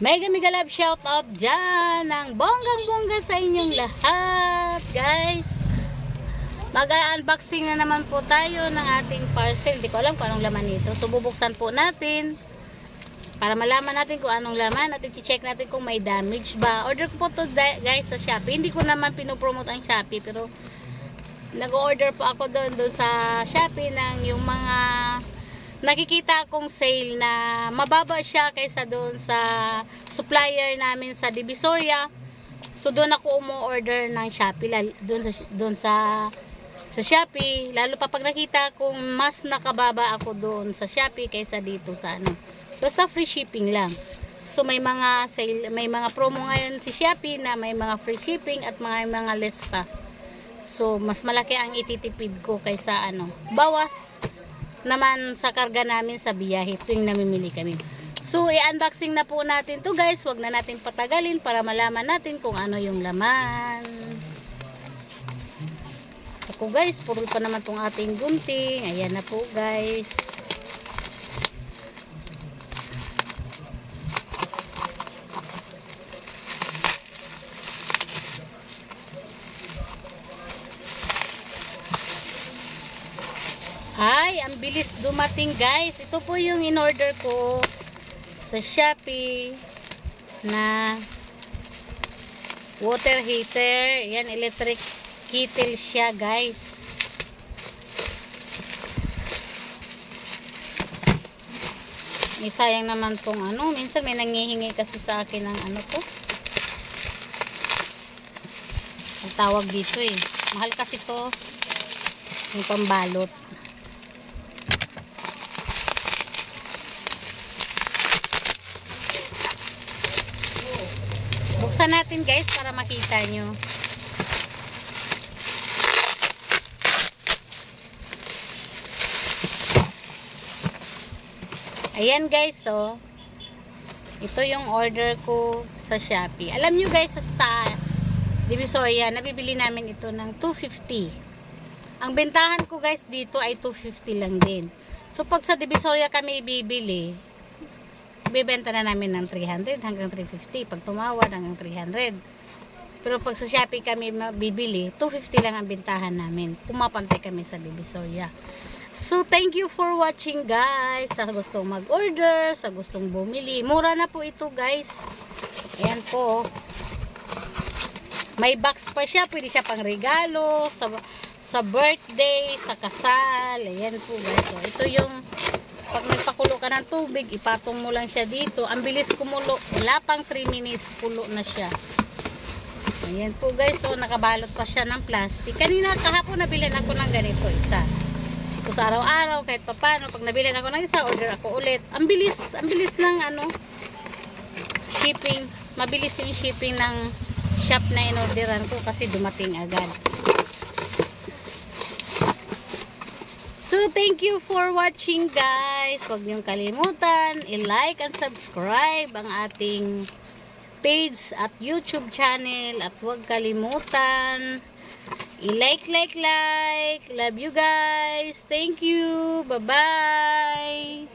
Mega love shout out dyan ng bonggang-bongga sa inyong lahat, guys. Mag-unboxing na naman po tayo ng ating parcel. Di ko alam kung anong laman nito. So, bubuksan po natin para malaman natin kung anong laman. At i-check natin kung may damage ba. Order ko po to, guys, sa Shopee. Hindi ko naman pinopromote ang Shopee, pero nag-order po ako doon sa Shopee ng yung mga nakikita akong sale na mababa siya kaysa doon sa supplier namin sa Divisoria. So doon ako umu-order ng Shopee, doon sa Shopee, lalo pa pag nakita kong mas nakababa ako doon sa Shopee kaysa dito sa ano. Basta free shipping lang. So may mga sale, may mga promo ngayon si Shopee na may mga free shipping at mga less pa. So mas malaki ang ititipid ko kaysa ano. Bawas naman sa karga namin sa biyahe tuwing namimili kami. So i-unboxing na po natin to, guys. Wag na natin patagalin para malaman natin kung ano yung laman. Ako, guys, purol pa naman tong ating gunting. Ayan na po, guys. Ay, ang bilis dumating, guys. Ito po yung in-order ko sa Shopee na water heater. Yan, electric kettle siya, guys. Sayang naman tong ano. Minsan may nangihingi kasi sa akin ng ano to. Ang tawag dito eh. Mahal kasi to. Yung pambalot. Buksan natin, guys, para makita nyo. Ayan, guys, so ito yung order ko sa Shopee. Alam nyo, guys, sa Divisoria, nabibili namin ito ng 250. Ang bentahan ko, guys, dito ay 250 lang din. So pag sa Divisoria kami bibili, bibenta na namin ng 300 hanggang 350. Pag tumawad hanggang 300. Pero pag sa Shopee kami bibili, 250 lang ang bintahan namin. Pumapantay kami sa Divisoria. So, thank you for watching, guys. Sa gustong mag-order, sa gustong bumili. Mura na po ito, guys. Ayan po. May box pa siya. Pwede siya pang regalo, sa birthday, sa kasal. Ayan po, guys. So, ito yung pag nagpakulo ka ng tubig, ipatong mo lang siya dito. Ang bilis kumulo. Wala pang 3 minutes, kulo na siya. Ayan po, guys. So, nakabalot pa siya ng plastic. Kanina, kahapon, nabilin ako ng ganito, isa. So, sa araw-araw, kahit papano, pag nabilin ako ng isa, order ako ulit. Ang bilis ng ano, shipping. Mabilis yung shipping ng shop na inorderan ko kasi dumating agad. So, thank you for watching, guys. Huwag niyong kalimutan, i-like and subscribe ang ating page at YouTube channel. At huwag kalimutan, i-like. Love you, guys. Thank you. Bye-bye.